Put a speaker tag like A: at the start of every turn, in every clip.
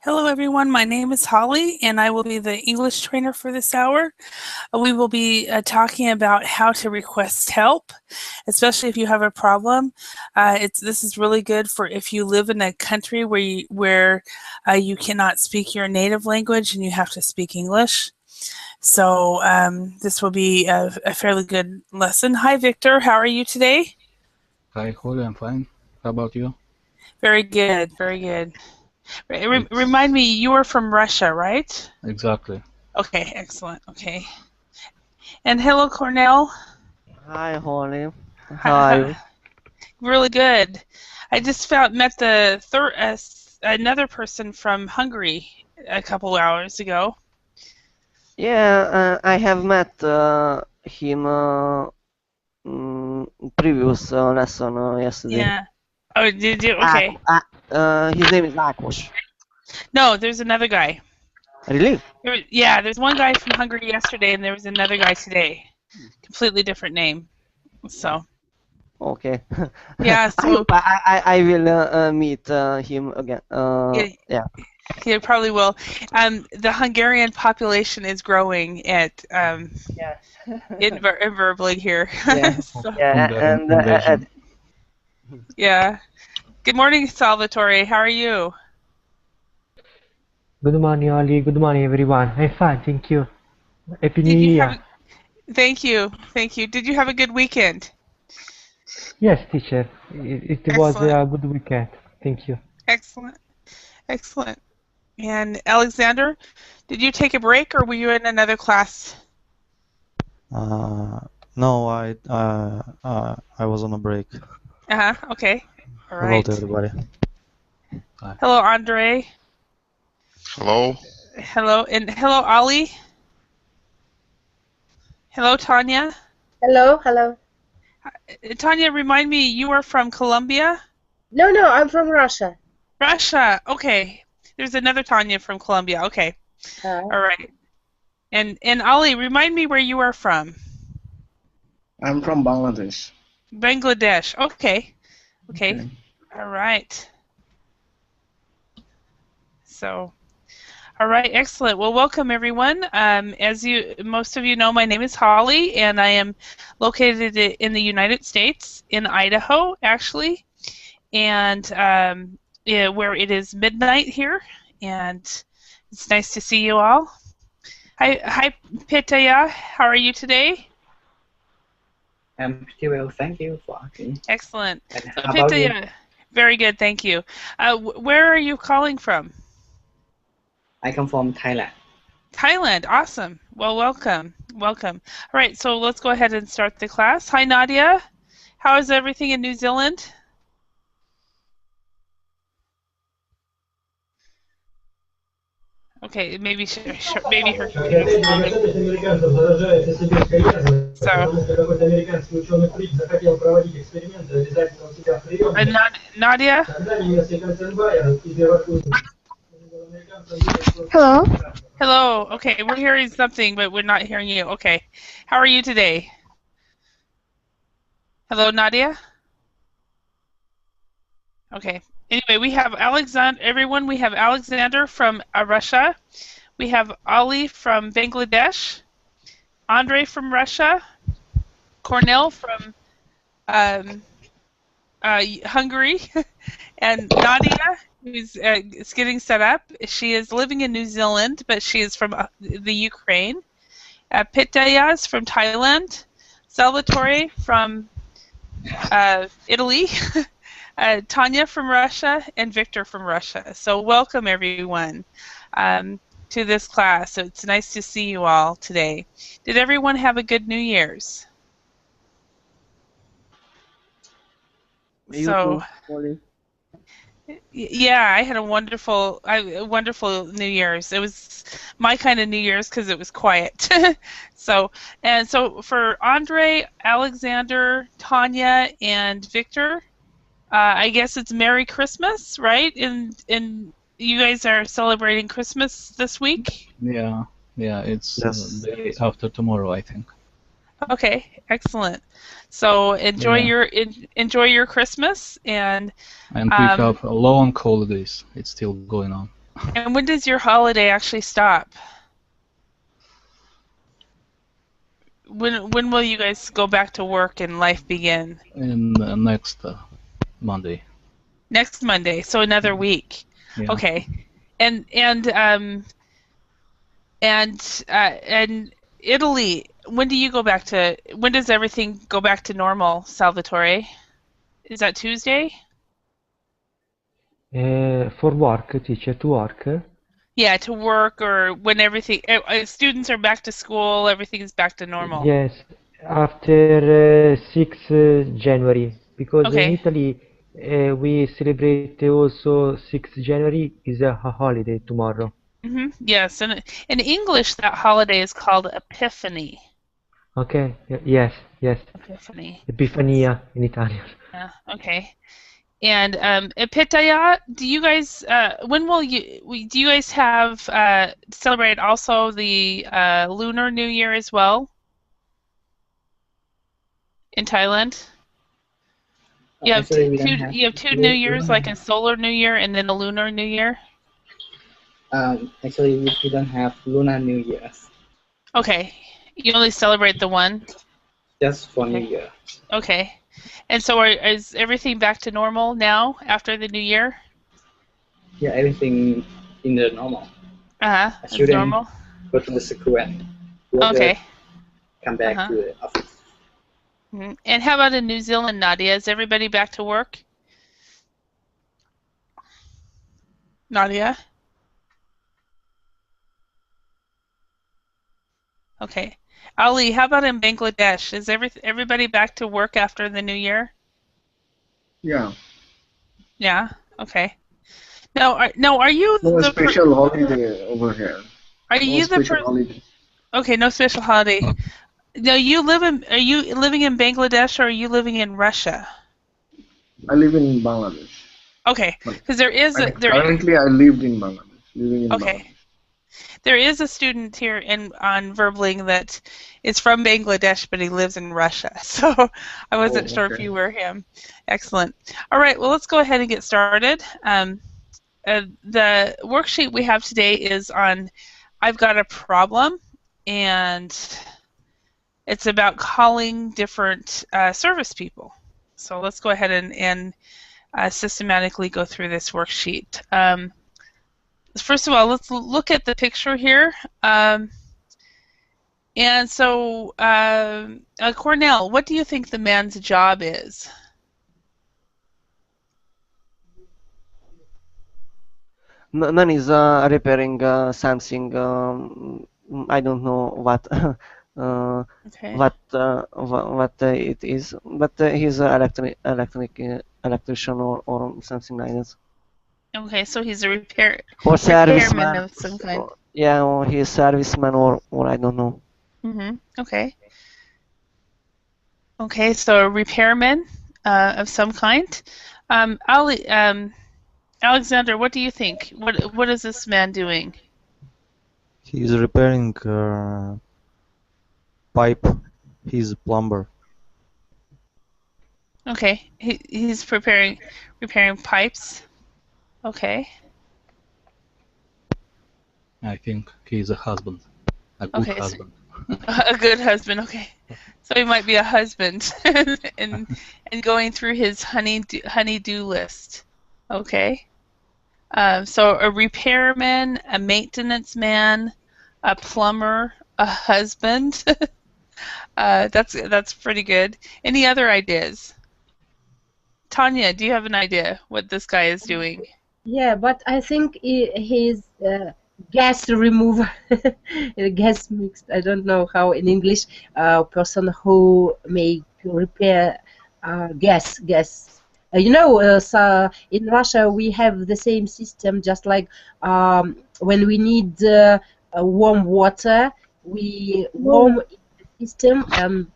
A: Hello, everyone. My name is Holly, and I will be the English trainer for this hour. We will be talking about how to request help, especially if you have a problem. This is really good for if you live in a country where you cannot speak your native language and you have to speak English. So this will be a fairly good lesson. Hi, Victor. How are you today?
B: Hi, Holly. I'm fine. How about you?
A: Very good. Very good. Remind me, you are from Russia, right?
B: Exactly.
A: Okay, excellent. Okay. And hello, Cornell.
C: Hi, Holly. How
A: Hi,
C: are
A: hi.
C: you?
A: Really good. I just met the another person from Hungary a couple hours ago.
C: Yeah, I have met him previous lesson yesterday.
A: Yeah. Oh, did you? Okay.
C: His name is Ákos.
A: No, there's another guy.
C: Really?
A: Yeah, there's one guy from Hungary yesterday, and there was another guy today. Completely different name. So.
C: Okay.
A: Yeah.
C: I
A: So.
C: hope I will meet him again.
A: Yeah. You probably will. The Hungarian population is growing at
C: Yeah.
A: invariably here.
C: Yeah.
A: So,
C: Yeah,
B: Hungarian
C: and
B: invasion.
A: yeah. Good morning, Salvatore. How are you?
D: Good morning, Ollie. Good morning, everyone. I'm fine, thank you. Happy New
A: Did you have?
D: Year.
A: Thank you. Thank you. Did you have a good weekend?
D: Yes, teacher. It was
A: Excellent.
D: a good weekend. Thank you.
A: Excellent. Excellent. And Alexander, did you take a break or were you in another class?
E: No, I was on a break.
A: Okay. All
E: Hello
A: right.
E: to everybody.
B: Hi.
A: Hello, Andre.
F: Hello.
A: Hello. And hello, Ali. Hello, Tanya.
G: Hello, hello.
A: Tanya, remind me, you are from Colombia?
G: No, I'm from Russia.
A: Russia. Okay. There's another Tanya from Colombia. Okay. All right. And Ali, remind me where you are from.
H: I'm from Bangladesh.
A: Bangladesh. Okay. Okay. All right. So, all right, excellent. Well, welcome everyone. As most of you know, my name is Holly, and I am located in the United States, in Idaho, actually, and yeah, where it is midnight here, and it's nice to see you all. Hi, Pitaya. How are you today?
I: I'm pretty well, thank you for asking.
A: Excellent.
I: And how about you?
A: Pitaya, very good, thank you. Where are you calling from?
I: I come from Thailand.
A: Thailand, awesome. Well, welcome. Welcome. All right, so let's go ahead and start the class. Hi, Nadia. How is everything in New Zealand? Okay, maybe her computer's loading. So, Nadia?
G: Hello.
A: Hello. Okay, we're hearing something, but we're not hearing you. Okay. How are you today? Hello, Nadia? Okay. Anyway, we have Alexander. Everyone, we have Alexander from Russia. We have Ali from Bangladesh. Andre from Russia. Cornell from Hungary. And Nadia, who's is getting set up. She is living in New Zealand, but she is from the Ukraine. Pitaya is from Thailand. Salvatore from Italy. Tanya from Russia, and Victor from Russia. So welcome everyone to this class. So it's nice to see you all today. Did everyone have a good New Year's?
C: You too, Holly.
A: Yeah, I had a wonderful New Year's. It was my kind of New Year's because it was quiet. So for Andre, Alexander, Tanya, and Victor, I guess it's Merry Christmas, right? And you guys are celebrating Christmas this week?
B: Yeah, it's
E: Yes.
B: the day after tomorrow, I think.
A: Okay, excellent. So enjoy your Christmas and
B: we have long holidays. It's still going on.
A: And when does your holiday actually stop? When will you guys go back to work and life begin?
B: In next Monday.
A: Next Monday, so another week.
B: Yeah.
A: Okay. And Italy, when does everything go back to normal, Salvatore? Is that Tuesday?
D: For work, teacher, to work.
A: Yeah, to work, or when everything students are back to school, everything is back to normal.
D: Yes, after 6 January, because in
A: Okay.
D: Italy we celebrate also 6 January is a holiday tomorrow.
A: Yes, and in English that holiday is called Epiphany.
D: Okay, yes, yes.
A: Epiphany.
D: Epifania in Italian.
A: Yeah, okay. And Epitaya, do you guys do you guys have celebrate also the Lunar New Year as well in Thailand? You have
I: Actually, we don't
A: you have two New Years, like a solar New Year and then a lunar New Year?
I: Actually, we don't have Lunar New Year.
A: Okay. You only celebrate the one?
I: Just for New
A: Okay.
I: Year.
A: Okay. And so is everything back to normal now after the New Year?
I: Yeah, everything in the normal.
A: It's
I: Student
A: normal?
I: go to the school and work,
A: Okay.
I: come back to the office.
A: Mhm. And how about in New Zealand, Nadia? Is everybody back to work? Nadia? Okay. Ali, how about in Bangladesh? Is everybody back to work after the New Year?
H: Yeah.
A: Yeah. Okay. Now, are you
H: No
A: the
H: special holiday over here.
A: are
H: No
A: you the
H: special holiday.
A: Okay, no special holiday. Now, are you living in Bangladesh or are you living in Russia?
H: I live in Bangladesh.
A: Okay, because there is a
H: Currently, I lived in Bangladesh. Living in
A: okay.
H: Bangladesh.
A: There is a student here on Verbling that is from Bangladesh, but he lives in Russia. So I wasn't sure if you were him. Excellent. All right, well, let's go ahead and get started. The worksheet we have today is on I've got a problem, and it's about calling different service people. So let's go ahead and systematically go through this worksheet. First of all, let's look at the picture here. And so, Cornell, what do you think the man's job is?
C: Man is repairing something. I don't know what
A: Okay.
C: what it is, but he's an electrician or something like that.
A: Okay, so he's a
C: Or
A: repairman
C: serviceman.
A: of some kind.
C: Yeah, or he's serviceman or I don't know.
A: Okay. Okay, so a repairman of some kind. Alexander, what do you think? What is this man doing?
E: He's repairing pipe. He's a plumber.
A: Okay, he's repairing pipes. Okay.
B: I think he's a husband. A good
A: Okay,
B: husband.
A: A good husband. Okay, so he might be a husband and going through his honey-do list. Okay. So a repairman, a maintenance man, a plumber, a husband. That's pretty good. Any other ideas? Tanya, do you have an idea what this guy is doing?
G: Yeah, but I think he's gas remover, gas mixed. I don't know how in English. Person who may repair gas. So in Russia we have the same system. Just like when we need warm water, we warm the system, and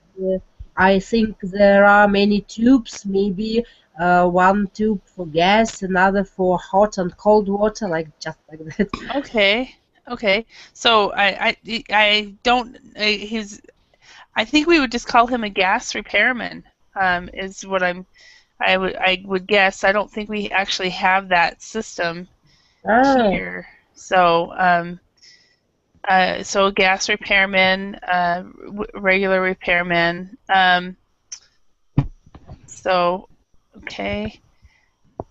G: I think there are many tubes. Maybe one tube for gas, another for hot and cold water, just like that.
A: Okay. So I think we would just call him a gas repairman. Is what I would guess. I don't think we actually have that system
G: Ah,
A: here. So, so gas repairman, regular repairman. So, okay.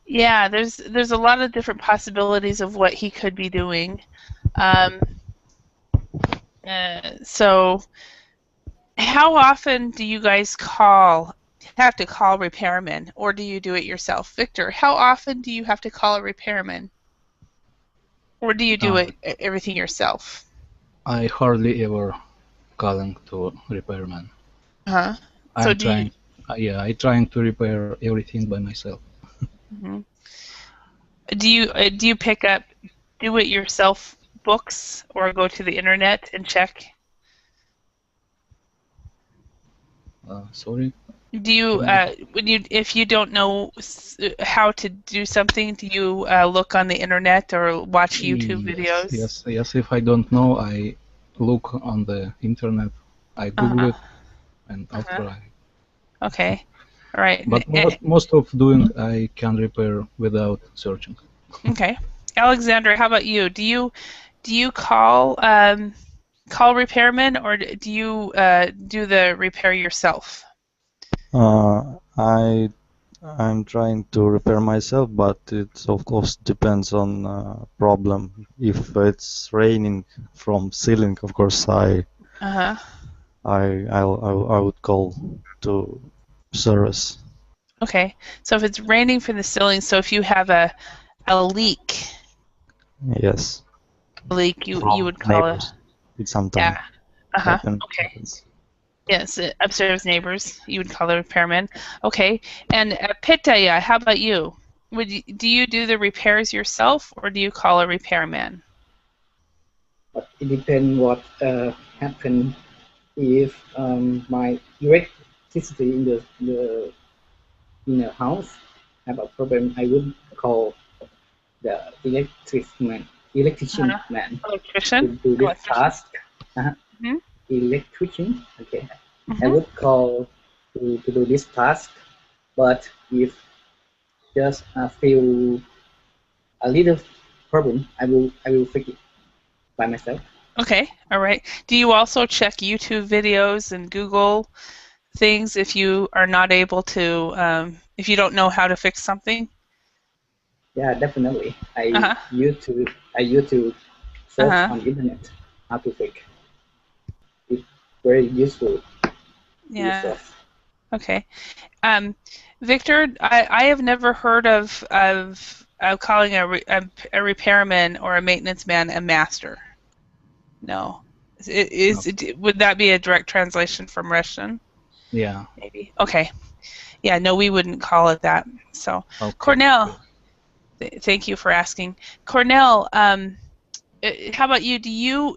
A: Yeah, there's a lot of different possibilities of what he could be doing. So, how often do you guys have to call repairmen, or do you do it yourself? Victor, how often do you have to call a repairman, or do you do everything yourself?
B: I hardly ever calling to repairman.
A: So
B: I'm trying. I'm trying to repair everything by myself.
A: Mm-hmm. Do you pick up do-it-yourself books or go to the internet and check?
B: Sorry.
A: Do you if you don't know how to do something, do you look on the internet or watch YouTube videos?
B: Yes. If I don't know, I look on the internet. I Google it, and after
A: Okay. All right.
B: But most of doing I can repair without searching.
A: Okay. Alexandra, how about you? Do you call repairmen, or do you do the repair yourself?
E: I'm trying to repair myself, but it of course depends on problem. If it's raining from ceiling, of course I would call to service.
A: Okay, so if it's raining from the ceiling, so if you have a leak.
E: Yes.
A: A leak, you would call it.
E: It's sometimes.
A: Yeah. Okay. Yes, upstairs neighbors, you would call the repairman. Okay, and Pitaya, how about you? Do you do the repairs yourself, or do you call a repairman?
I: It depends what happen. If my electricity in the house have a problem, I would call the electrician man to do this task. Electrician, okay. I would call to do this task, but if just a little problem, I will fix it by myself.
A: Okay, all right. Do you also check YouTube videos and Google things if you are not able to, if you don't know how to fix something?
I: Yeah, definitely. I YouTube search on internet how to fix. It's very useful.
A: Yeah. Okay. Victor, I have never heard of calling a repairman or a maintenance man a master. No. Would that be a direct translation from Russian?
B: Yeah.
A: Maybe. Okay. Yeah, no, we wouldn't call it that. So, okay. Cornell, thank you for asking. Cornell, how about you? Do you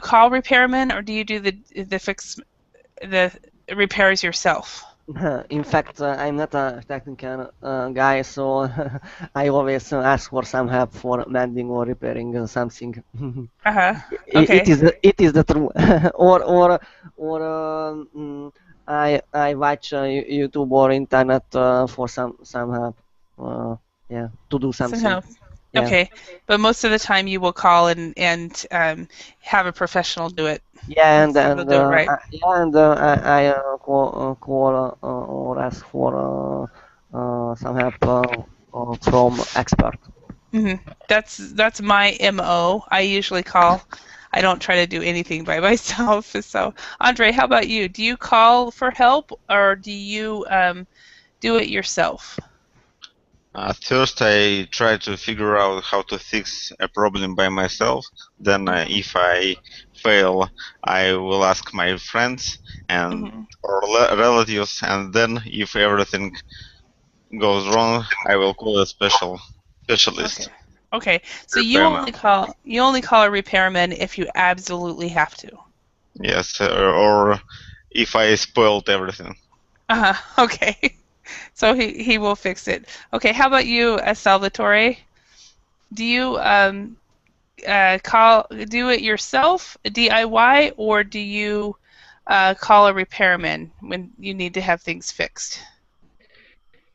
A: call repairmen, or do you do the repairs yourself?
C: In fact, I'm not a technical guy, so I always ask for some help for mending or repairing something.
A: Okay.
C: It is the truth. or I watch YouTube or internet for some help. Yeah, to do something.
A: Some help. Yeah. Okay, but most of the time you will call and have a professional do it.
C: Yeah, and I call or ask for some help from expert.
A: That's my MO. I usually call. I don't try to do anything by myself. So, Andre, how about you? Do you call for help, or do you do it yourself?
F: First, I try to figure out how to fix a problem by myself. Then, if I fail, I will ask my friends and or relatives. And then, if everything goes wrong, I will call a specialist.
A: Okay. So you only call a repairman if you absolutely have to.
F: Yes, or if I spoiled everything.
A: Okay. So he will fix it. Okay, how about you, Salvatore? Do you do it yourself, DIY, or do you call a repairman when you need to have things fixed?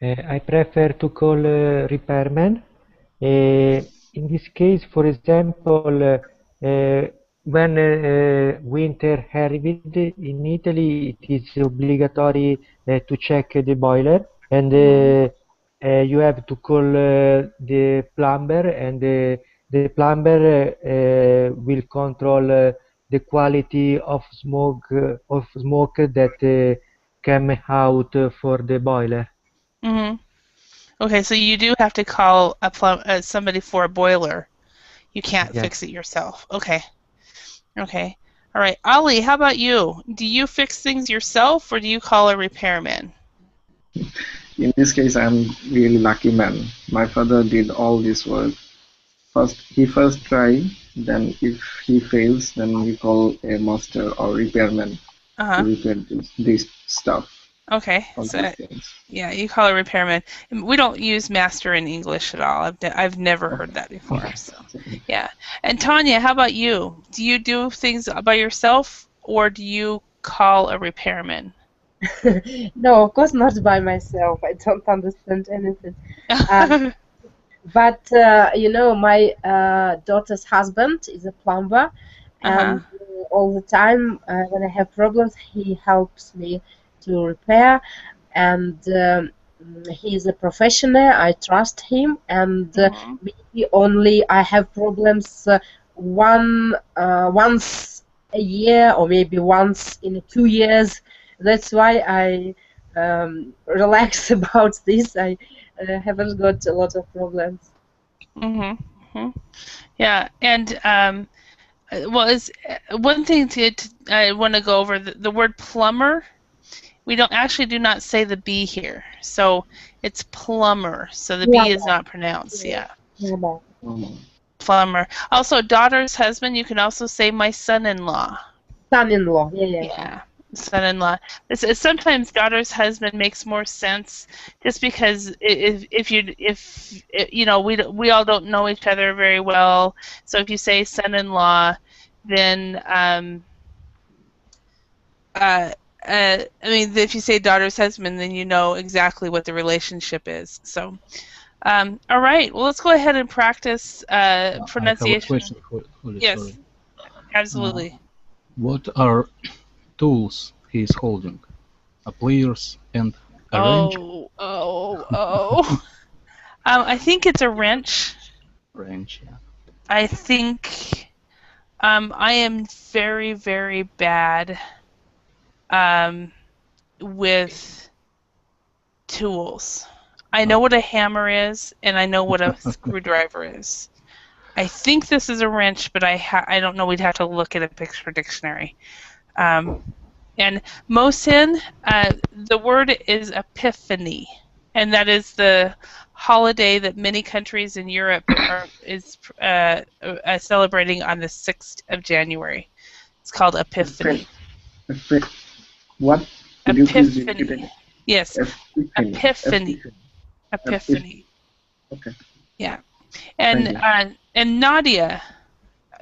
D: I prefer to call a repairman In this case, for example, when winter arrived in Italy, it is obligatory to check the boiler, and you have to call the plumber, and the plumber will control the quality of smoke that came out for the boiler.
A: Mm-hmm. Okay, so you do have to call somebody for a boiler. You can't
D: Yes.
A: fix it yourself. Okay. Okay. All right. Ali, how about you? Do you fix things yourself or do you call a repairman?
H: In this case, I'm really lucky man. My father did all this work. He first try, then if he fails, then we call a master or repairman to repair this stuff.
A: Okay. So, yeah, you call a repairman. We don't use master in English at all. I've never heard that before. So, yeah. And Tanya, how about you? Do you do things by yourself or do you call a repairman?
G: No, of course not by myself. I don't understand anything. But you know, my daughter's husband is a plumber, and all the time when I have problems, he helps me to repair, and he is a professional. I trust him, and maybe only I have problems once a year or maybe once in 2 years. That's why I relax about this. I haven't got a lot of problems.
A: Yeah, and well, is one thing I want to go over the word plumber. We do not say the B here, so it's plumber. So the B is not pronounced. Yeah. Plumber. Also, daughter's husband. You can also say my son-in-law.
G: Son-in-law. Yeah.
A: Son-in-law. Sometimes daughter's husband makes more sense, just because if you know we all don't know each other very well. So if you say son-in-law, then I mean, if you say daughter's husband, then you know exactly what the relationship is. So, all right. Well, let's go ahead and practice pronunciation.
B: I have a question for
A: yes,
B: sorry.
A: Absolutely.
B: What are tools he is holding? A pliers and a wrench?
A: I think it's a wrench.
B: Wrench, yeah.
A: I think I am very, very bad with tools. I know what a hammer is, and I know what a screwdriver is. I think this is a wrench, but I don't know. We'd have to look at a picture dictionary. And Mohsin, the word is Epiphany, and that is the holiday that many countries in Europe is celebrating on the 6th of January. It's called Epiphany.
H: What?
A: Epiphany. Yes. Epiphany.
H: Okay.
A: Yeah. And Nadia,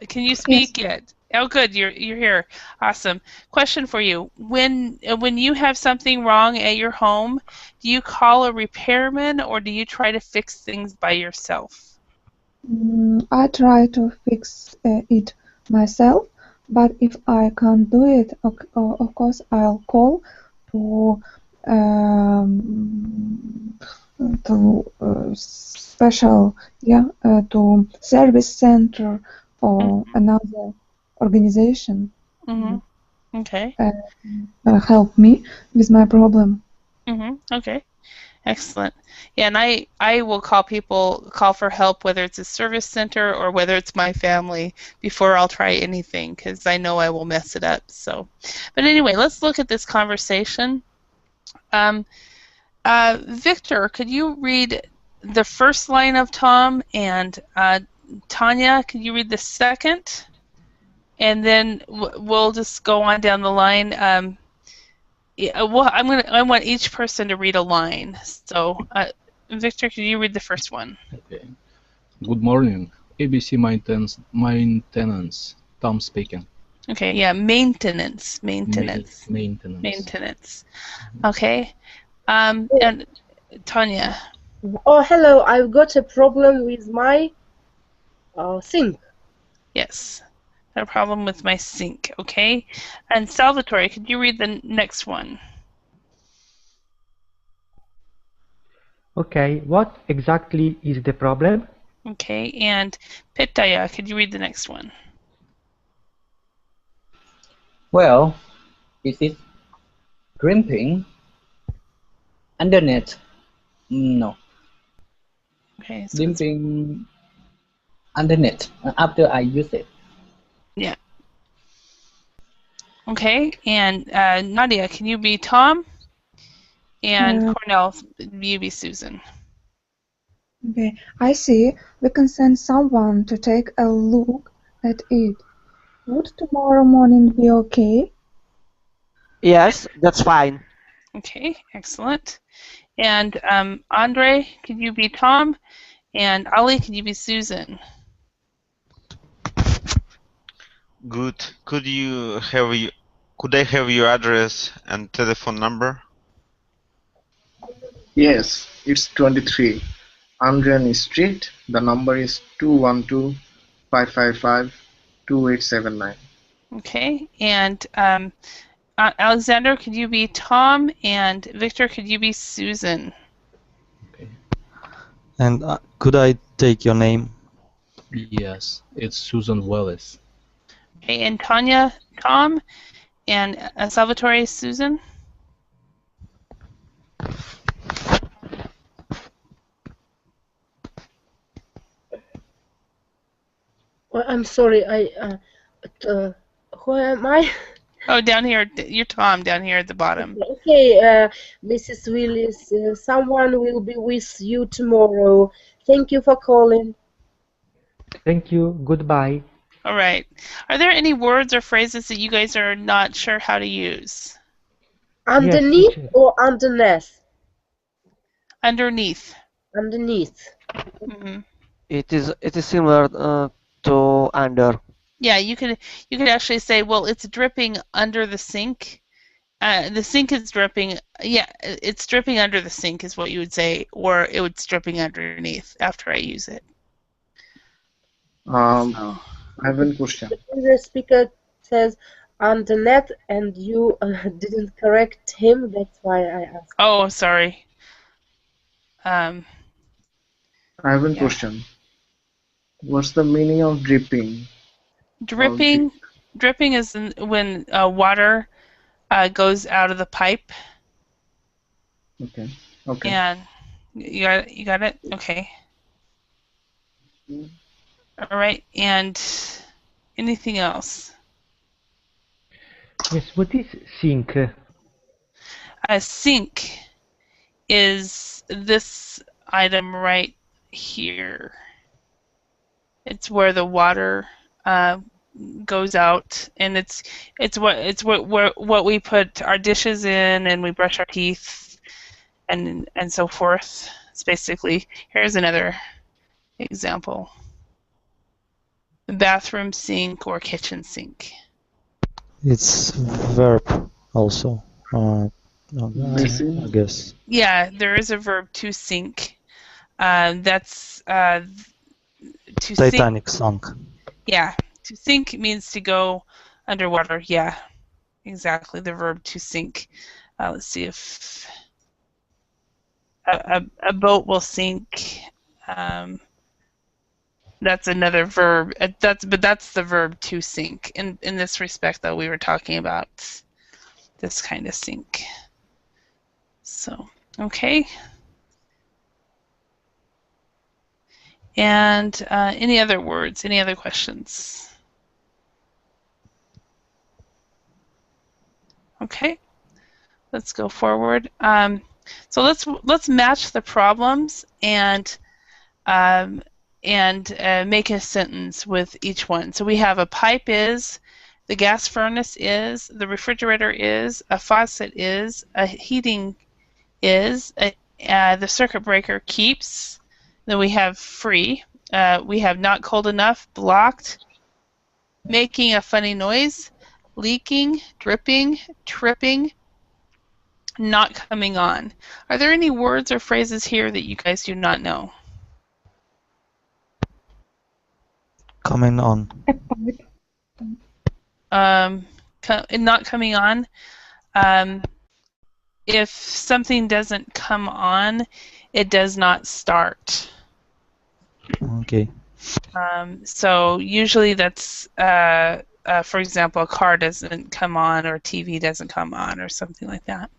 A: can you speak yet? Oh, good. You're here. Awesome. Question for you: When you have something wrong at your home, do you call a repairman or do you try to fix things by yourself?
J: I try to fix it myself, but if I can't do it, of course I'll call to special, to service center or another organization.
A: Okay.
J: Help me with my problem.
A: Okay. Excellent. Yeah, and I will call for help, whether it's a service center or whether it's my family, before I'll try anything, because I know I will mess it up. So, but anyway, let's look at this conversation. Victor, could you read the first line of Tom, and Tanya, could you read the second? And then we'll just go on down the line. I want each person to read a line. So, Victor, could you read the first one?
B: Okay. Good morning, ABC maintenance. Tom speaking.
A: Okay. Yeah. Maintenance.
B: Maintenance.
A: Okay. And Tanya.
G: Oh, hello. I've got a problem with my sink.
A: Yes. A problem with my sink. Okay. And Salvatore, could you read the next one?
D: Okay, what exactly is the problem?
A: Okay. And Pitaya, could you read the next one?
I: Well, is it dripping underneath? No.
A: Okay. So
I: Dripping underneath after I use it.
A: yeah. Okay. And Nadia, can you be Tom? And Cornell, you be Susan.
J: Okay, I see. We can send someone to take a look at it. Would tomorrow morning be okay?
C: Yes, that's fine.
A: Okay, excellent. And Andre, can you be Tom? And Ali, can you be Susan?
F: Good. Could I have your address and telephone number?
H: Yes, it's 23 Andrian Street. The number is 212-555-2879.
A: Okay, and Alexander, could you be Tom? And Victor, could you be Susan?
E: And could I take your name?
B: Yes, it's Susan Wallace.
A: Okay, and Tanya, Tom? And Salvatore, Susan?
G: Well, I'm sorry. Who am I?
A: Oh, down here. You're Tom down here at the bottom.
G: Okay, Mrs. Willis, someone will be with you tomorrow. Thank you for calling.
D: Thank you. Goodbye.
A: All right. Are there any words or phrases that you guys are not sure how to use?
G: Underneath or underneath?
A: Underneath.
G: Underneath.
A: Mm-hmm.
C: It is similar to under.
A: Yeah, you could actually say, well, it's dripping under the sink. The sink is dripping. Yeah, it's dripping under the sink is what you would say, or it's dripping underneath after I use it.
H: I have a question.
G: The speaker says underneath, and you didn't correct him. That's why I asked.
A: Oh, sorry.
H: I have a question. What's the meaning of dripping?
A: Dripping is when water goes out of the pipe.
H: Okay.
A: And you got it? Okay. All right. And anything else?
D: Yes, what is sink?
A: A sink is this item right here. It's where the water goes out, and it's what we put our dishes in, and we brush our teeth, and so forth. It's basically, here's another example: the bathroom sink or kitchen sink.
E: It's verb also. I guess.
A: Yeah, there is a verb to sink. That's to
E: Titanic sunk.
A: Yeah, to sink means to go underwater. Yeah, exactly. The verb to sink. Let's see if a boat will sink. That's another verb. That's the verb to sink. In this respect, though, we were talking about this kind of sink. So, okay. And any other words? Any other questions? Okay, let's go forward. So let's match the problems and make a sentence with each one. So we have a pipe is, the gas furnace is, the refrigerator is, a faucet is, a heating is, the circuit breaker keeps. Then we have free. We have not cold enough, blocked, making a funny noise, leaking, dripping, tripping, not coming on. Are there any words or phrases here that you guys do not know?
E: Coming on.
A: Not coming on. If something doesn't come on, it does not start.
E: Okay.
A: So usually that's, for example, a car doesn't come on or TV doesn't come on or something like that.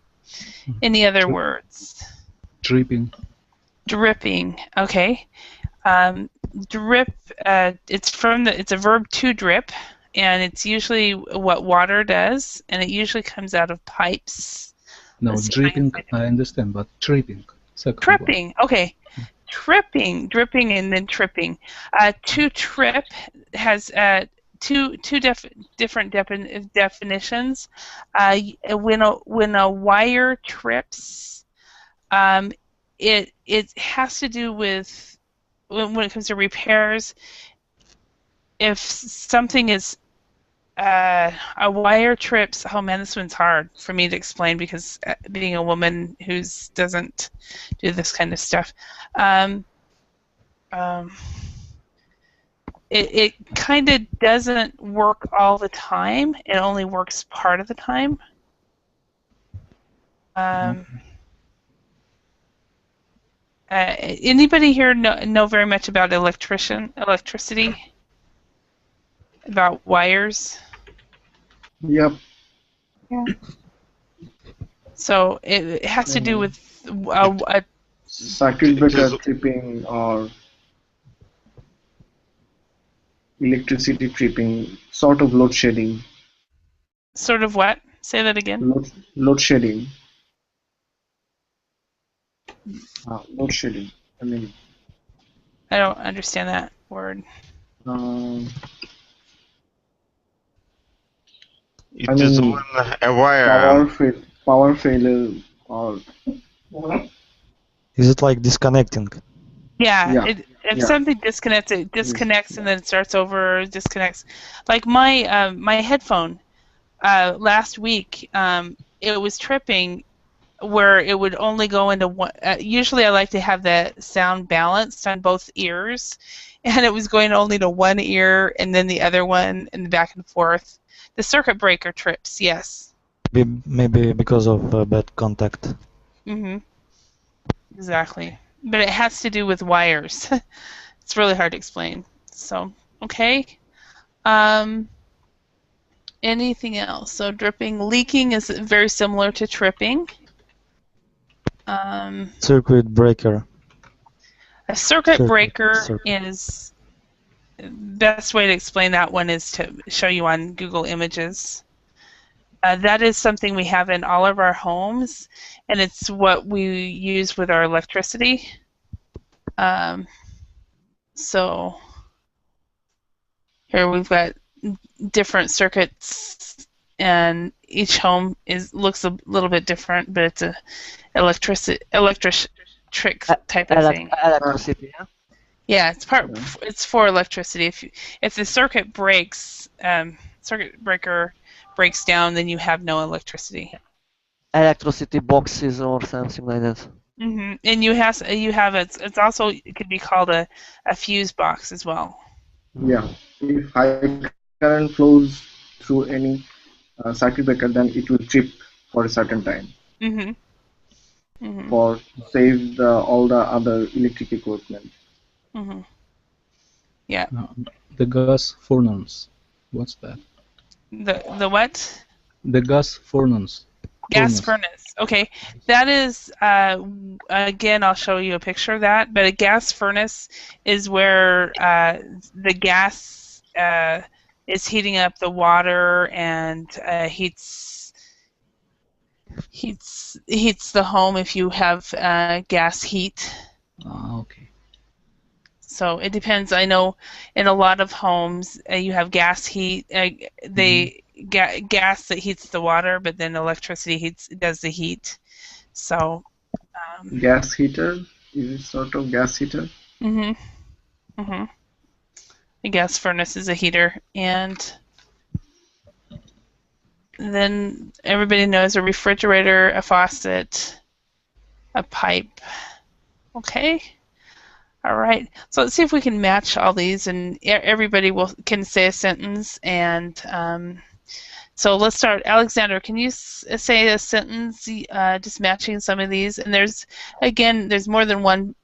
A: Any other words?
B: Dripping.
A: Dripping. Okay. Drip. It's a verb to drip, and it's usually what water does, and it usually comes out of pipes.
B: No, dripping. I understand, but tripping.
A: Tripping. Okay. Tripping, dripping, and then tripping. To trip has two different definitions. When a wire trips, it has to do with when it comes to repairs. If something is a wire trips, oh man, this one's hard for me to explain because being a woman who doesn't do this kind of stuff, it kind of doesn't work all the time. It only works part of the time. Anybody here know very much about electricity? About wires?
H: Yep.
J: Yeah.
A: So it has to do with a
H: circuit breaker tripping or electricity tripping, sort of load shedding.
A: Sort of what? Say that again.
H: Load shedding. Load shedding. I mean.
A: I don't understand that word.
F: It is when a wire.
H: Power failure or.
E: Is it like disconnecting?
A: Yeah. If something disconnects, it disconnects and then it starts over. Disconnects. Like my my headphone. Last week, it was tripping, where it would only go into one. Usually, I like to have the sound balanced on both ears, and it was going only to one ear and then the other one, and back and forth. The circuit breaker trips, yes.
E: Maybe because of bad contact.
A: Exactly. But it has to do with wires. It's really hard to explain. So, okay. Anything else? So dripping, leaking is very similar to tripping.
E: Circuit breaker.
A: A circuit breaker is... Best way to explain that one is to show you on Google Images. That is something we have in all of our homes, and it's what we use with our electricity. So here we've got different circuits, and each home looks a little bit different, but it's a electric type of thing.
C: Electricity, yeah.
A: Yeah, it's for electricity. If the circuit breaks, circuit breaker breaks down, then you have no electricity.
C: Electricity boxes or something like that.
A: And it's also, it could be called a fuse box as well.
H: Yeah, if high current flows through any circuit breaker, then it will trip for a certain time. For save all the other electric equipment.
A: Yeah.
B: The gas furnace. What's that?
A: The what?
B: The gas furnace.
A: Gas furnace. Okay. That is, again, I'll show you a picture of that, but a gas furnace is where the gas is heating up the water and heats the home if you have gas heat.
B: Okay.
A: So it depends. I know in a lot of homes you have gas heat. Gas that heats the water, but then electricity does the heat. So.
H: Gas heater? Is it sort of gas heater?
A: A gas furnace is a heater, and then everybody knows a refrigerator, a faucet, a pipe. Okay. All right. So let's see if we can match all these, and everybody can say a sentence. And so let's start. Alexander, can you say a sentence just matching some of these? And there's more than one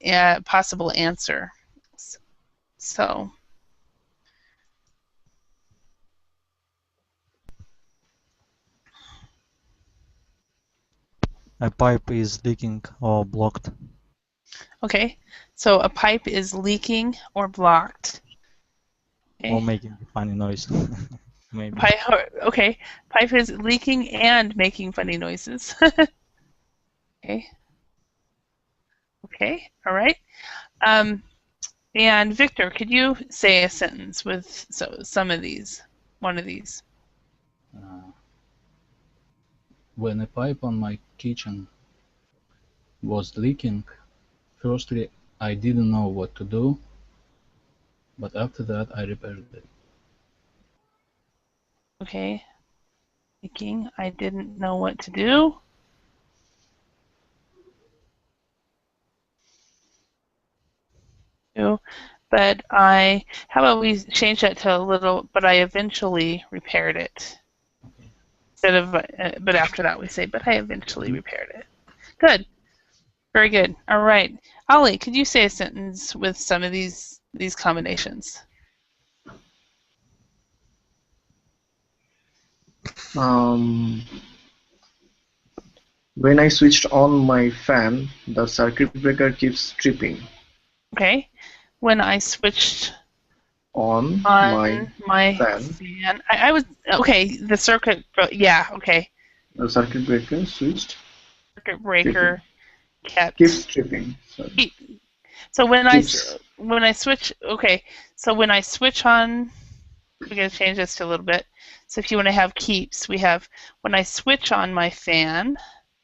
A: possible answer. So.
E: A pipe is leaking or blocked.
A: Okay, so a pipe is leaking or blocked. Okay.
E: Or making a funny noise. Maybe.
A: Okay, pipe is leaking and making funny noises. Okay. Okay, all right. And Victor, could you say a sentence with some of these, one of these?
B: When a pipe on my kitchen was leaking, firstly, I didn't know what to do, but after that, I repaired it.
A: Okay. Leaking, I didn't know what to do. But how about we change that to a little, but I eventually repaired it.
B: Okay.
A: Instead of, but after that we say, but I eventually repaired it. Good. Very good. All right. Ali, could you say a sentence with some of these combinations?
H: When I switched on my fan, the circuit breaker keeps tripping.
A: Okay. When I switched
H: on my
A: fan. I was okay. The circuit, yeah, okay.
H: The circuit breaker switched.
A: Circuit breaker
H: keeps tripping.
A: So when I switch, okay. So when I switch on, we're gonna change this to a little bit. So if you want to have keeps, we have when I switch on my fan.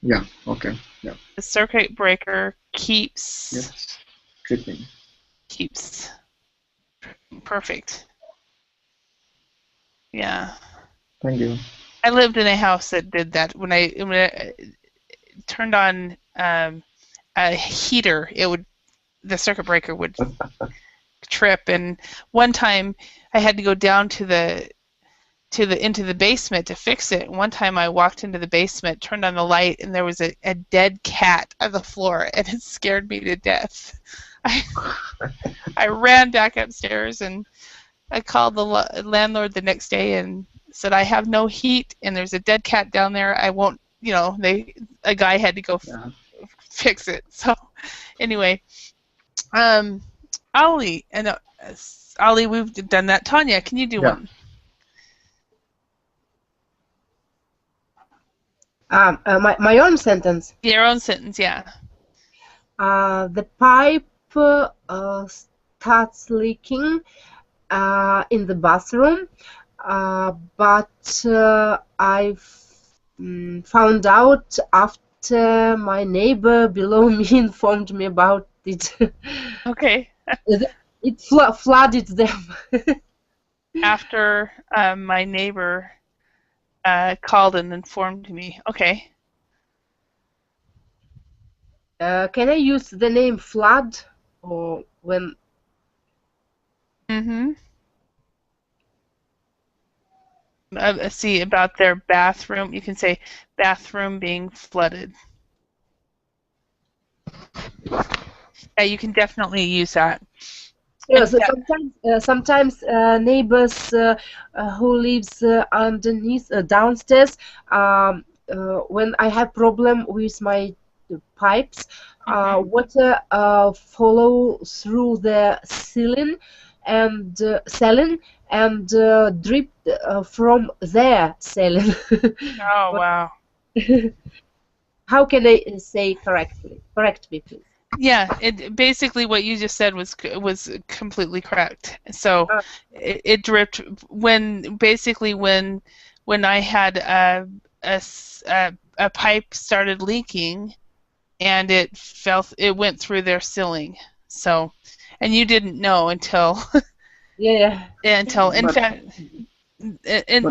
H: Yeah. Okay. Yeah.
A: The circuit breaker keeps.
H: Yes. Tripping.
A: Keeps. Perfect. Yeah.
H: Thank you.
A: I lived in a house that did that. When I turned on a heater, the circuit breaker would trip. And one time I had to go down into the basement to fix it. One time I walked into the basement, turned on the light, and there was a dead cat on the floor, and it scared me to death. I ran back upstairs and I called the landlord the next day and said, I have no heat and there's a dead cat down there. I won't, a guy had to go fix it. So anyway, Ali, we've done that. Tanya, can you do one?
G: My own sentence.
A: Your own sentence, yeah.
G: The pipe starts leaking in the bathroom, but I found out after my neighbor below me informed me about it.
A: Okay.
G: It flooded them.
A: After my neighbor called and informed me. Okay.
G: Can I use the name flood or when?
A: See about their bathroom. You can say bathroom being flooded. Yeah, you can definitely use that.
G: Yeah, so sometimes neighbors who lives underneath downstairs, when I have problem with my pipes, water follow through the ceiling and drip from their ceiling.
A: Oh wow!
G: How can I say correctly? Correct me, please.
A: Yeah, basically what you just said was completely correct. So it dripped when I had a pipe started leaking, and it went through their ceiling. So, and you didn't know until
G: yeah.
H: But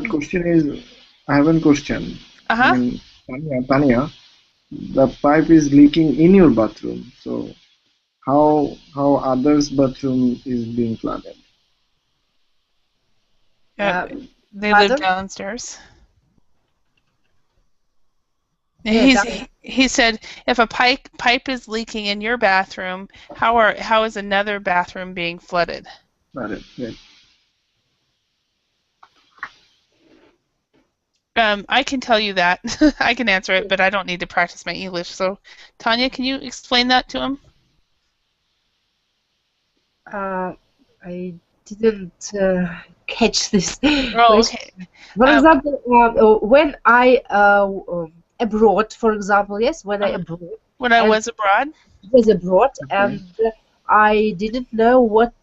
H: question is, I have one question.
A: Uh-huh.
H: I mean, Tanya, the pipe is leaking in your bathroom. So how others' bathroom is being flooded?
A: They live downstairs. He said if a pipe is leaking in your bathroom, how is another bathroom being flooded?
H: Flooded, right.
A: I can tell you that. I can answer it, but I don't need to practice my English. So, Tanya, can you explain that to him?
G: I didn't catch this
A: question. Okay.
G: For example, when I abroad, for example, yes, when I abroad.
A: When I was abroad.
G: Was abroad, and I didn't know what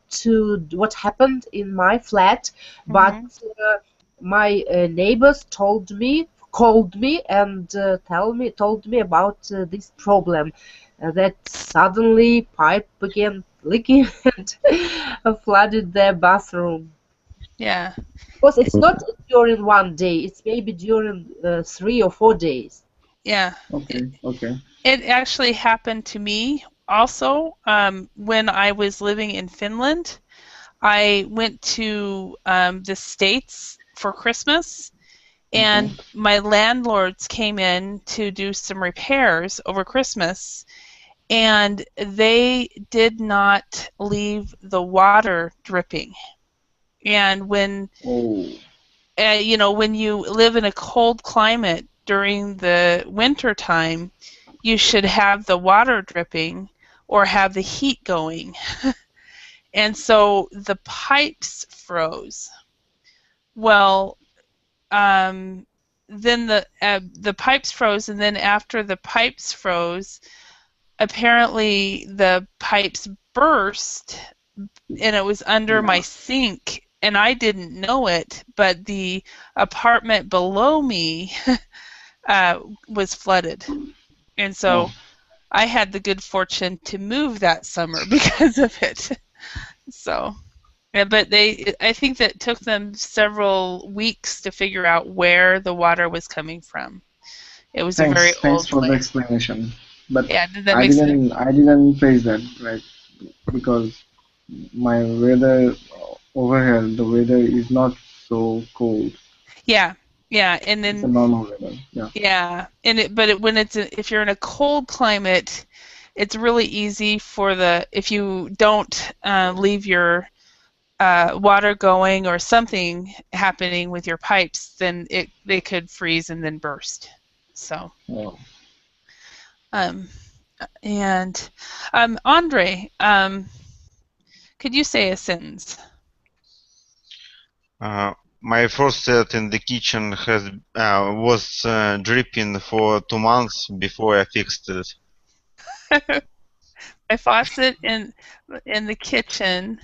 G: happened in my flat, but my neighbors called me and told me about this problem, that suddenly pipe began leaking and flooded their bathroom.
A: Yeah.
G: Because it's not during one day; it's maybe during 3 or 4 days.
A: Yeah.
H: Okay.
A: It actually happened to me also when I was living in Finland. I went to the States for Christmas, and my landlords came in to do some repairs over Christmas, and they did not leave the water dripping. And when when you live in a cold climate during the winter time, you should have the water dripping or have the heat going. And so the pipes froze. Well, then the pipes froze, and then after the pipes froze, apparently the pipes burst, and it was under my sink, and I didn't know it, but the apartment below me was flooded. And so I had the good fortune to move that summer because of it. So, but I think that took them several weeks to figure out where the water was coming from. It was a very old
H: Thanks for the explanation. But
A: yeah, did that
H: I
A: make sense?
H: didn't face that, right? Because my weather over here, the weather is not so cold.
A: Yeah, and then
H: it's a normal weather.
A: Yeah, and if you're in a cold climate, it's really easy if you don't leave your water going or something happening with your pipes, then they could freeze and then burst. So. And Andre, could you say a sentence?
F: My faucet in the kitchen was dripping for 2 months before I fixed it.
A: My faucet in the kitchen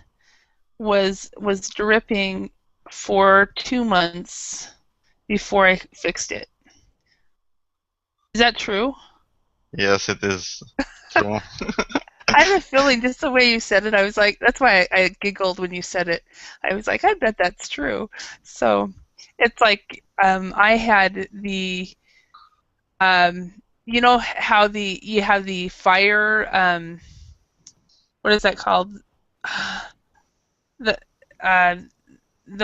A: was dripping for 2 months before I fixed it. Is that true?
F: Yes, it is true.
A: I have a feeling just the way you said it, I was like, that's why I giggled when you said it. I was like, I bet that's true. So it's like I had the, you know how you have the fire, what is that called? The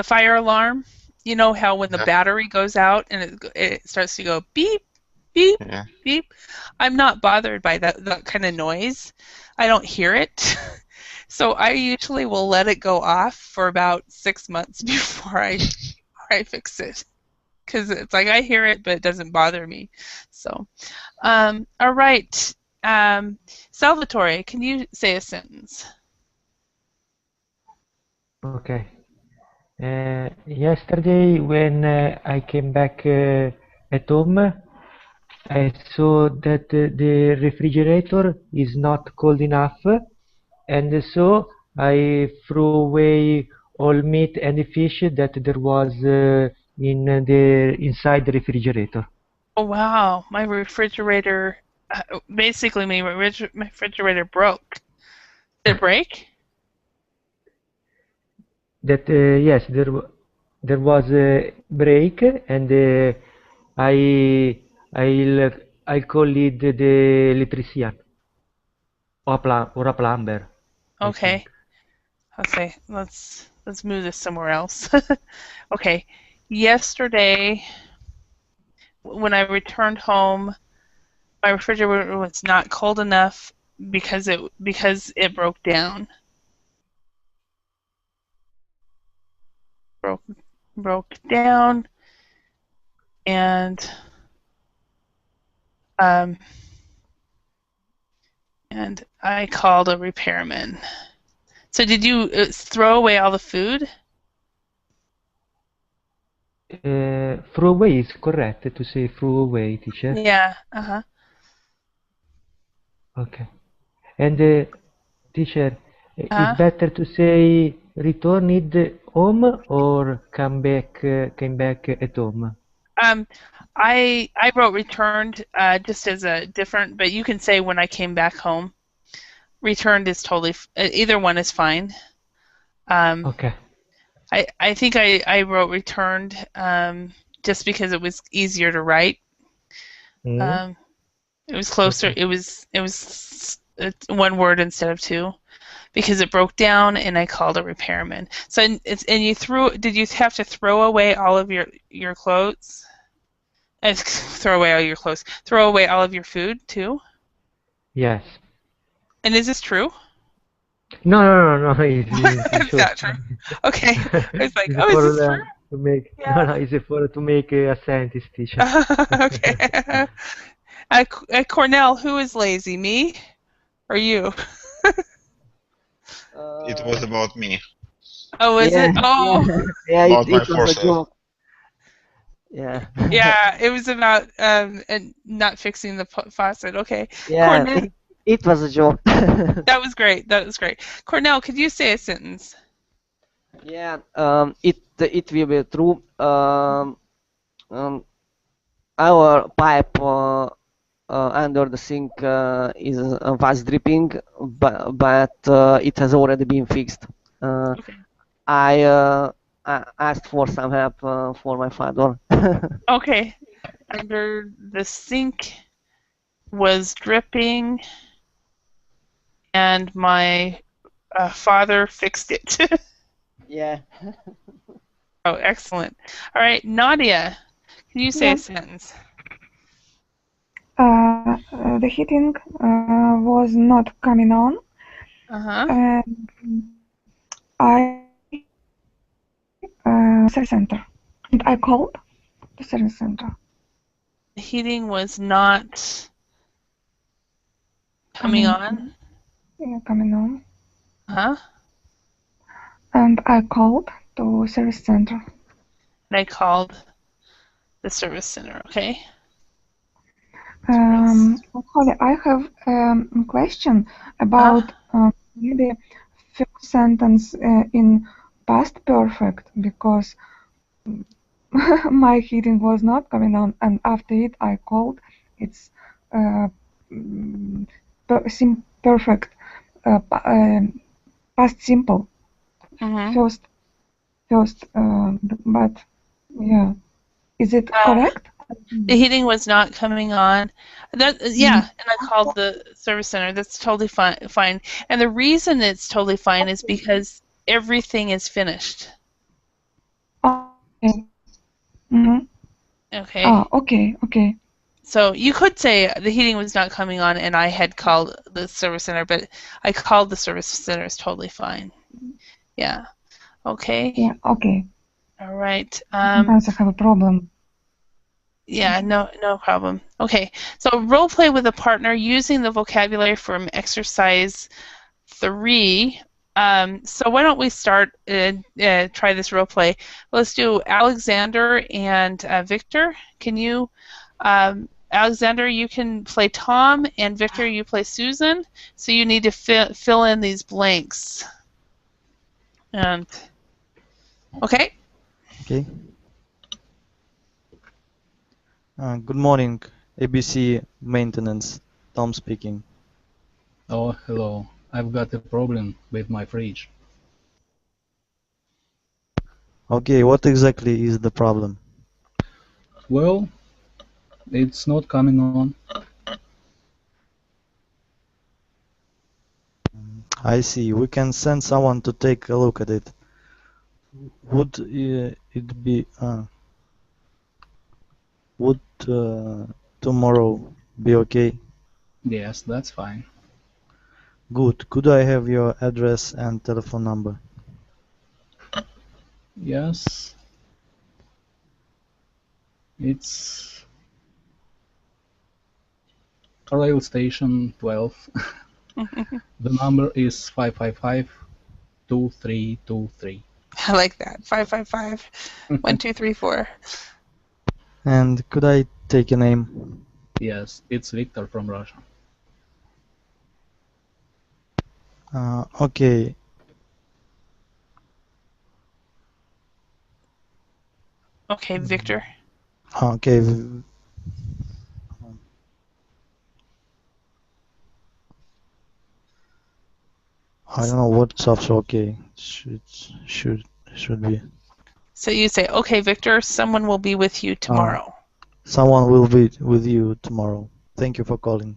A: fire alarm. You know how when the battery goes out and it starts to go beep, beep, beep. I'm not bothered by that kind of noise. I don't hear it. So I usually will let it go off for about 6 months before I fix it. Because it's like I hear it, but it doesn't bother me. So, all right. Salvatore, can you say a sentence?
D: Okay. Yesterday, when I came back at home, I saw that the refrigerator is not cold enough, and so I threw away all meat and fish that there was inside the refrigerator.
A: Oh wow! My refrigerator, basically, my refrigerator broke. Did it break?
D: That yes, there was a break, and I call it the electrician or a plumber.
A: Okay. Okay. Let's move this somewhere else. Okay. Yesterday, when I returned home, my refrigerator was not cold enough because it broke down. Broke down, and I called a repairman. So did you throw away all the food?
D: Throw away is correct to say throw away, teacher.
A: Yeah.
D: Okay. And teacher, it's better to say return it home or came back at home?
A: I wrote returned just as a different, but you can say when I came back home. Returned is totally either one is fine.
D: Okay.
A: I think I wrote returned just because it was easier to write. It was closer. Okay. It was one word instead of two, because it broke down, and I called a repairman. So did you have to throw away all of your clothes? Throw away all your clothes. Throw away all of your food too?
D: Yes. And
A: is this true?
D: No. It's
A: not true. Okay. I was like, is this true?
D: To make, yeah. No, it's for to make a scientist teacher.
A: Okay. Cornell, who is lazy, me or you?
F: It was about me.
A: Oh, is it? Oh.
C: Yeah,
F: about
C: it was a joke. Yeah.
A: Yeah, it was about not fixing the faucet. Okay.
C: Yeah,
A: Cornell.
C: It was a joke.
A: That was great. Cornell, could you say a sentence?
C: Yeah. It will be true. Our pipe under the sink was dripping, but it has already been fixed.
A: Okay.
C: I asked for some help for my father.
A: Okay. Under the sink was dripping, and my father fixed it.
C: Yeah.
A: Oh, excellent. All right, Nadia, can you say a sentence?
J: The heating was not coming on. I service center, and I called the service center.
A: The heating was not coming on?
J: Yeah, coming on. And I called to service center.
A: And I called the service center, okay?
J: Holly, I have a question about maybe first sentence in past perfect, because my heating was not coming on, and after it I called. It's perfect, past simple. First, but yeah, is it correct?
A: The heating was not coming on. And I called the service center. That's totally fine. And the reason it's totally fine is because everything is finished.
J: Okay.
A: Okay.
J: Oh, okay.
A: So you could say the heating was not coming on, and I had called the service center, but I called the service center is totally fine. Yeah. Okay.
J: Yeah. Okay.
A: All right.
J: Sometimes I have a problem.
A: Yeah, no problem. Okay, so role play with a partner using the vocabulary from exercise 3. So why don't we start try this role play? Let's do Alexander and Victor. Can you, Alexander, you can play Tom, and Victor, you play Susan. So you need to fill in these blanks. And okay.
E: Okay. Good morning, ABC maintenance. Tom speaking.
B: Oh, hello. I've got a problem with my fridge.
E: Okay, what exactly is the problem?
B: Well, it's not coming on.
E: I see. We can send someone to take a look at it. Would it be would tomorrow be okay?
B: Yes, that's fine.
E: Good. Could I have your address and telephone number?
B: Yes. It's rail station 12. The number is 555-2323.
A: I like that. 555-1234.
E: And could I take a name?
B: Yes, it's Victor from Russia.
E: Okay.
A: Okay, Victor.
E: Okay. I don't know what's up. Okay. Should be.
A: So you say, okay, Victor, someone will be with you tomorrow.
E: Someone will be with you tomorrow. Thank you for calling.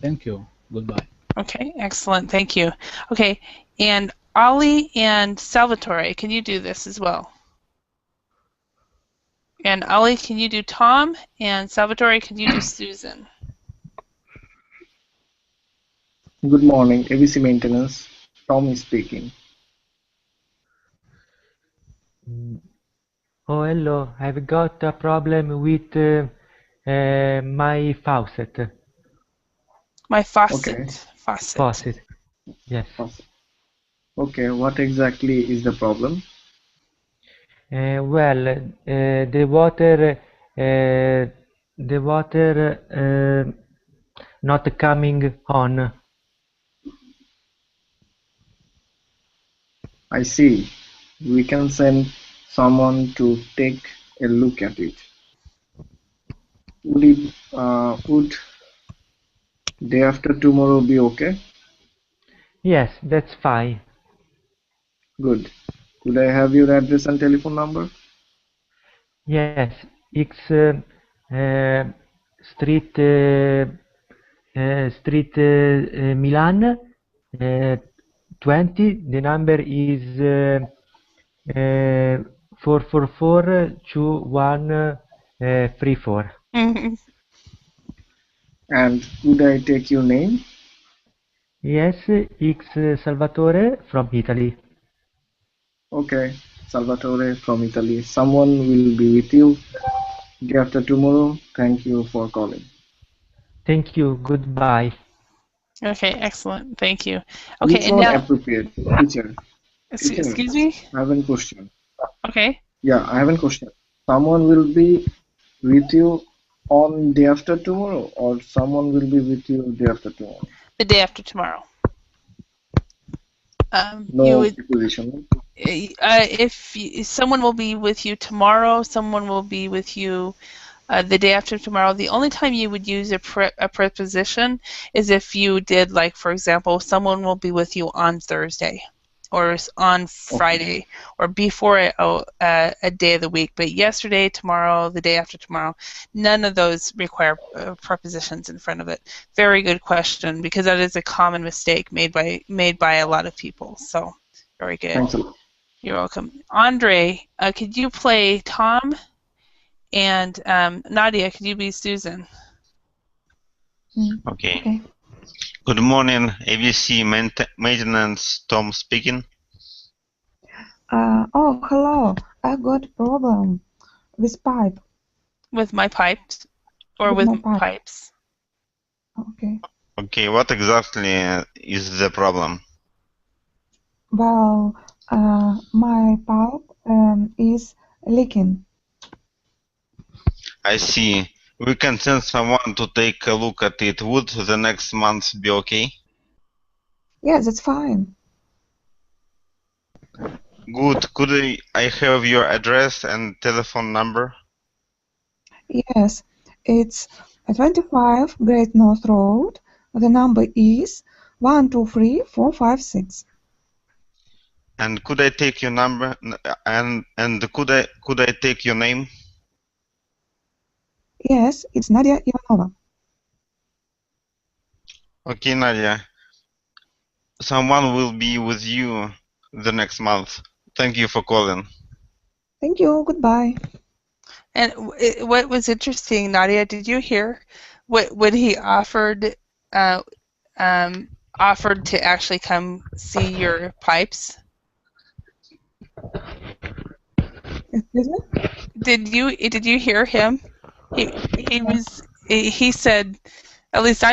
B: Thank you. Goodbye.
A: Okay, excellent. Thank you. Okay, and Ali and Salvatore, can you do this as well? And Ali, can you do Tom? And Salvatore, can you do Susan?
H: Good morning, ABC Maintenance. Tom is speaking.
D: Oh, hello. I've got a problem with my faucet.
A: My faucet.
H: Okay.
D: Faucet. Yes.
H: Faucet. Okay, what exactly is the problem?
D: Well, the water not coming on.
H: I see. We can send someone to take a look at it. Would day after tomorrow be okay?
D: Yes, that's fine.
H: Good. Could I have your address and telephone number?
D: Yes, it's street Milan 20. The number is 444-2134.
H: And could I take your name?
D: Yes, it's Salvatore from Italy.
H: Okay, Salvatore from Italy. Someone will be with you day after tomorrow. Thank you for calling.
D: Thank you. Goodbye.
A: Okay, excellent. Thank you. Okay,
H: It's
A: and
H: not
A: now,
H: appropriate, teacher.
A: excuse me?
H: I have a question.
A: Okay.
H: Yeah, I have a question. Someone will be with you on day after tomorrow, or someone will be with you day after tomorrow?
A: The day after tomorrow.
H: No preposition.
A: If someone will be with you tomorrow, someone will be with you the day after tomorrow. The only time you would use a preposition is if you did, like, for example, someone will be with you on Thursday or on Friday or before a day of the week. But yesterday, tomorrow, the day after tomorrow, none of those require prepositions in front of it. Very good question, because that is a common mistake made by a lot of people. So very good.
H: Thanks a lot.
A: You're welcome. Andre, could you play Tom? And Nadia, could you be Susan?
F: Okay. Good morning, ABC Maintenance, Tom speaking.
J: Oh, hello. I got a problem with pipe.
A: With my pipes? Or with pipes?
J: Okay.
F: Okay, what exactly is the problem?
J: Well, my pipe is leaking.
F: I see. We can send someone to take a look at it. Would the next month be okay?
J: Yeah, that's fine.
F: Good. Could I have your address and telephone number?
J: Yes, it's 25 Great North Road. The number is 123456.
F: And could I take your number? And could I take your name?
J: Yes, it's Nadia Ivanova.
F: Okay, Nadia. Someone will be with you the next month. Thank you for calling.
J: Thank you. Goodbye.
A: And what was interesting, Nadia, did you hear when he offered offered to actually come see your pipes?
J: Excuse me?
A: Did you hear him? He said, at least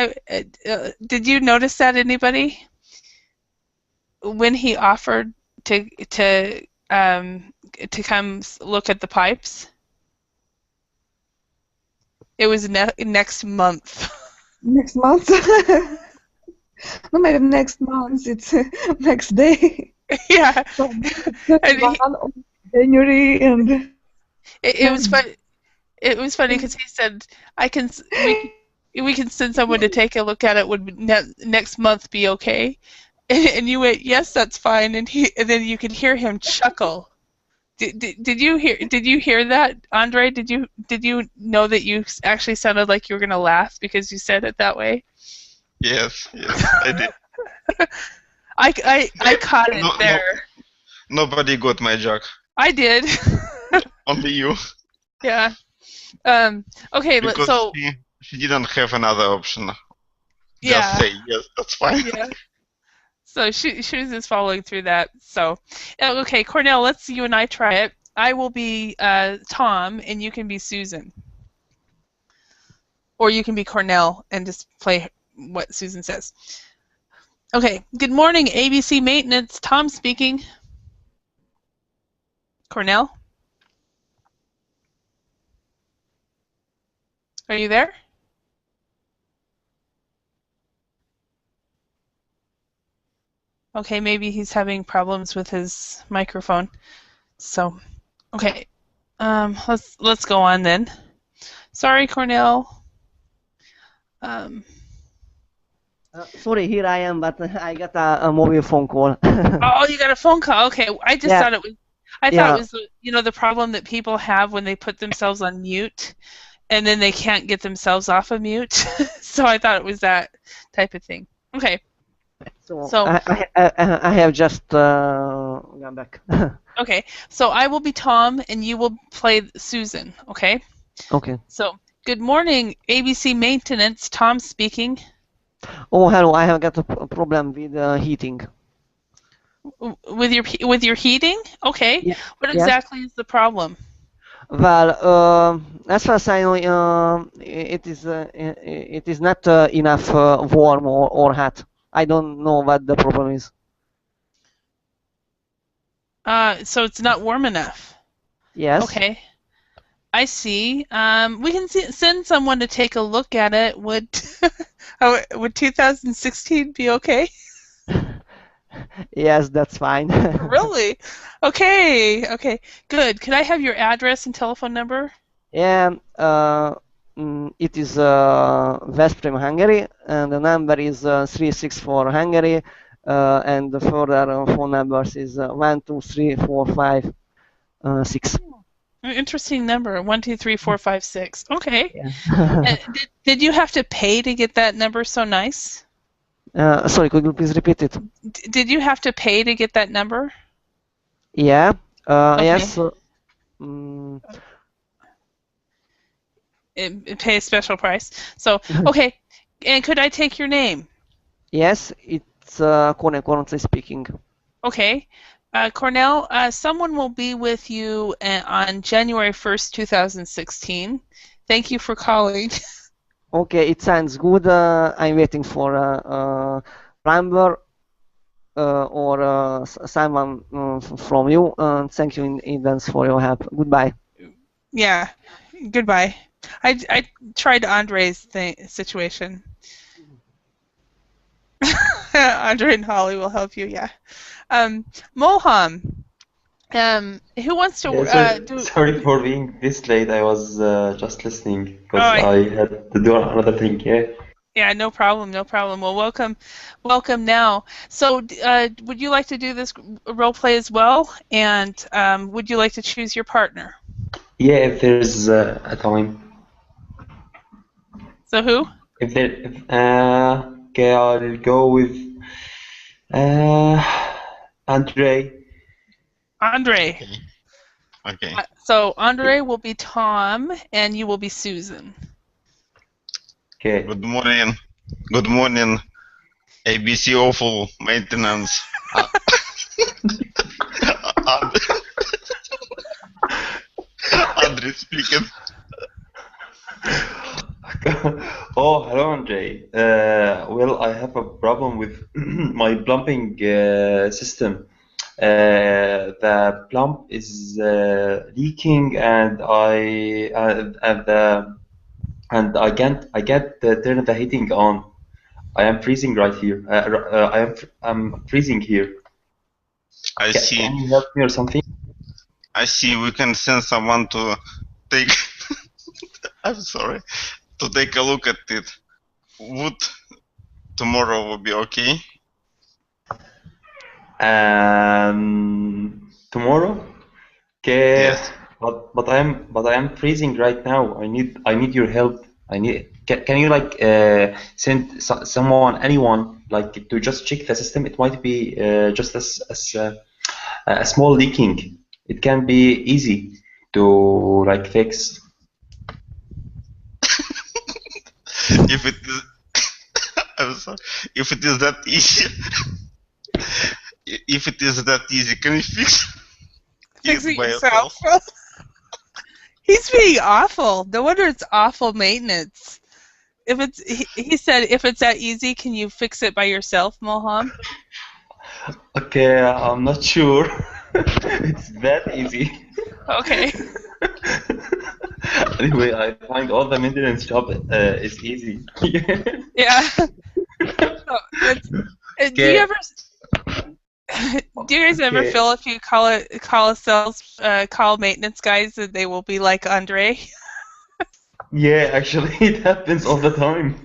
A: did you notice that, anybody? When he offered to come look at the pipes, it was next month.
J: Next month? No, maybe next month. It's next day.
A: Yeah.
J: So, January and.
A: It was fun. It was funny because he said, we can send someone to take a look at it. Would next month be okay? And you went, yes, that's fine. And then you could hear him chuckle. Did you hear that, Andre? Did you know that you actually sounded like you were gonna laugh because you said it that way?
F: Yes, I did.
A: I caught it there.
F: Nobody got my joke.
A: I did.
F: Only you.
A: Yeah. Okay.
F: Because
A: so
F: she didn't have another option.
A: Yeah.
F: Just say yes. That's fine.
A: Yeah. So she was just following through that. So okay, Cornell, let's you and I try it. I will be Tom, and you can be Susan, or you can be Cornell and just play what Susan says. Okay. Good morning, ABC Maintenance. Tom speaking. Cornell, are you there? Okay, maybe he's having problems with his microphone. So, okay, let's go on then. Sorry, Cornell.
C: Sorry, here I am, but I got a mobile phone call.
A: Oh, you got a phone call. Okay, I just thought it was. I thought it was the problem that people have when they put themselves on mute, and then they can't get themselves off of mute. So I thought it was that type of thing. Okay. So
C: I have just gone back.
A: Okay, so I will be Tom, and you will play Susan. Okay.
C: Okay.
A: So good morning, ABC Maintenance. Tom speaking.
C: Oh, hello. I have got a problem with heating.
A: With your heating? Okay.
C: Yeah.
A: What exactly is the problem?
C: Well, as far as I know, it is not enough warm or hot. I don't know what the problem is.
A: So it's not warm enough.
C: Yes.
A: Okay. I see. We can send someone to take a look at it. Would 2016 be okay?
C: Yes, that's fine.
A: Really? Okay. Okay. Good. Could I have your address and telephone number?
C: Yeah. It is Veszprém, Hungary, and the number is 364 Hungary, and the further phone numbers is 1, 2, 3, 4, 5, 6.
A: Interesting number, 1, 2, 3, 4, 5, 6. Okay. Yeah. Did you have to pay to get that number so nice?
C: Sorry, could you please repeat it?
A: Did you have to pay to get that number?
C: Yeah.
A: Okay.
C: Yes.
A: Pay a special price. So, okay. And could I take your name?
C: Yes, it's Cornell currently speaking.
A: Okay. Cornell, someone will be with you on January 1st, 2016. Thank you for calling.
C: Okay, it sounds good. I'm waiting for a plumber or someone from you. Thank you in advance for your help. Goodbye.
A: Yeah, goodbye. I tried Andre's situation. Andre and Holly will help you, yeah. Moham, who wants to
K: Sorry for being this late. I was just listening because I had to do another thing. Yeah.
A: Yeah, no problem, no problem. Well, welcome now. So, would you like to do this role play as well? And would you like to choose your partner?
K: Yeah, if there's a time.
A: So who?
K: Okay, I'll go with Andre.
A: Andre.
F: Okay.
A: So Andre will be Tom, and you will be Susan.
K: Okay.
F: Good morning. Good morning. ABC awful maintenance. Andre speaking.
K: Oh, hello, Andre. Well, I have a problem with my plumbing system. The plumb is leaking, and I can't turn the heating on. I am freezing right here. I'm freezing here.
F: I see.
K: Can you help me or something?
F: I see. We can send someone to take. I'm sorry. To take a look at it. Would tomorrow will be okay?
K: Tomorrow? Okay.
F: Yes.
K: But I am freezing right now. I need your help. Can you like send anyone like to just check the system? It might be just a small leaking. It can be easy to like fix.
F: If it is, I'm sorry. If it is that easy, can you fix
A: it by yourself? He's being awful. No wonder it's awful maintenance. If it's, he said, if it's that easy, can you fix it by yourself, Moham?
K: Okay, I'm not sure. It's that easy.
A: Okay.
K: Anyway, I find all the maintenance job is easy.
A: Yeah. Do you ever? Do you guys ever feel if you call maintenance guys that they will be like Andre?
K: Yeah, actually, it happens all the time.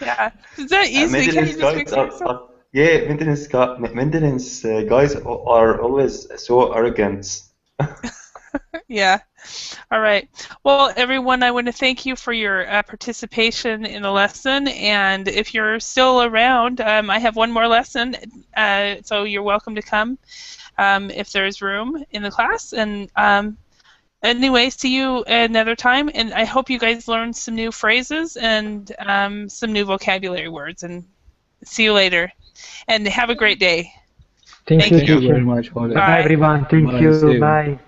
A: Yeah, is that easy? Can you just fix yourself?
K: Yeah, maintenance guys are always so arrogant.
A: Yeah. All right. Well, everyone, I want to thank you for your participation in the lesson. And if you're still around, I have one more lesson, so you're welcome to come if there's room in the class. And anyway, see you another time. And I hope you guys learned some new phrases and some new vocabulary words. And see you later. And have a great day.
D: Thank you
B: very much.
D: Bye, everyone. Thank you. Bye.